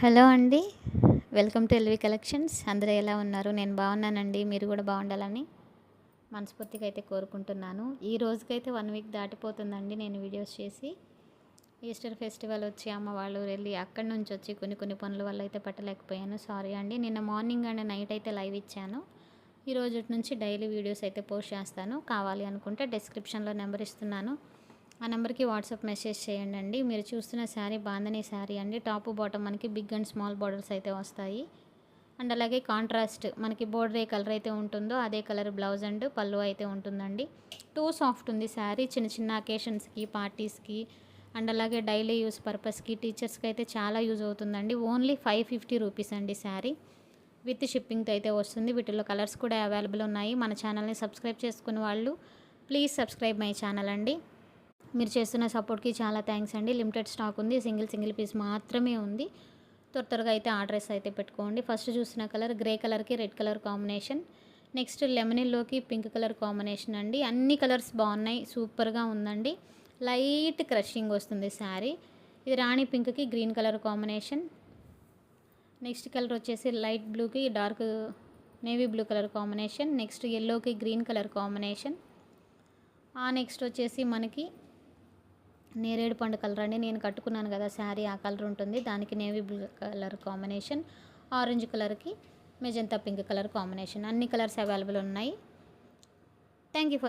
Hello అండి. Welcome to LV collections. అందరూ ఎలా ఉన్నారు? నేను బాగున్నానండి. మీరు కూడా బాగుండాలని మనస్ఫూర్తిగా అయితే కోరుకుంటున్నాను. ఈ రోజుకైతే 1 వీక్ దాటిపోతుందండి నేను వీడియోస్ చేసి. ఈస్టర్ ఫెస్టివల్ వచ్చి అమ్మ వాళ్ళు వెళ్ళి అక్కడి నుంచి వచ్చి కొన్ని పనుల వల్ల అయితే పెట్టలేకపోయాను. సారీ అండి. నిన్న మార్నింగ్ అండ్ నైట్ అయితే లైవ్ ఇచ్చాను. ఈ రోజు నుంచి డైలీ వీడియోస్ అయితే పోస్ట్ చేస్తాను. కావాలి అనుకుంటే డిస్క్రిప్షన్లో నెంబర్ ఇస్తున్నాను. ఆ నెంబర్కి వాట్సాప్ మెసేజ్ చేయండి. మీరు చూస్తున్న శారీ బాందని శారీ అండి. టాప్ బాటమ్ మనకి బిగ్ అండ్ స్మాల్ బార్డర్స్ అయితే వస్తాయి. అండ్ అలాగే కాంట్రాస్ట్ మనకి బోర్డర్ ఏ కలర్ అయితే ఉంటుందో అదే కలర్ బ్లౌజ్ అండ్ పళ్ళు అయితే ఉంటుందండి. టూ సాఫ్ట్ ఉంది శారీ. చిన్న చిన్న అకేషన్స్కి, పార్టీస్కి అండ్ అలాగే డైలీ యూస్ పర్పస్కి, టీచర్స్కి అయితే చాలా యూజ్ అవుతుందండి. ఓన్లీ 550 రూపీస్ అండి శారీ. విత్ షిప్పింగ్తో అయితే వస్తుంది. వీటిలో కలర్స్ కూడా అవైలబుల్ ఉన్నాయి. మన ఛానల్ని సబ్స్క్రైబ్ చేసుకునే వాళ్ళు ప్లీజ్ సబ్స్క్రైబ్ మై ఛానల్ అండి. మీరు చేస్తున్న సపోర్ట్కి చాలా థ్యాంక్స్ అండి. లిమిటెడ్ స్టాక్ ఉంది. సింగిల్ పీస్ మాత్రమే ఉంది. త్వరగా అయితే ఆర్డర్స్ అయితే పెట్టుకోండి. ఫస్ట్ చూసిన కలర్ గ్రే కలర్కి రెడ్ కలర్ కాంబినేషన్. నెక్స్ట్ లెమనీలోకి పింక్ కలర్ కాంబినేషన్ అండి. అన్ని కలర్స్ బాగున్నాయి. సూపర్గా ఉందండి. లైట్ క్రషింగ్ వస్తుంది శారీ. ఇది రాణి పింక్కి green colour combination. Next colour వచ్చేసి లైట్ బ్లూకి dark navy blue colour combination. Next ఎల్లోకి గ్రీన్ కలర్ కాంబినేషన్. నెక్స్ట్ వచ్చేసి మనకి నేరేడు పండు కలర్ అండి. నేను కట్టుకున్నాను కదా శారీ, ఆ కలర్ ఉంటుంది. దానికి navy blue colour combination, orange కలర్కి మెజంతా పింక్ కలర్ కాంబినేషన్. అన్ని కలర్స్ అవైలబుల్ ఉన్నాయి. Thank you for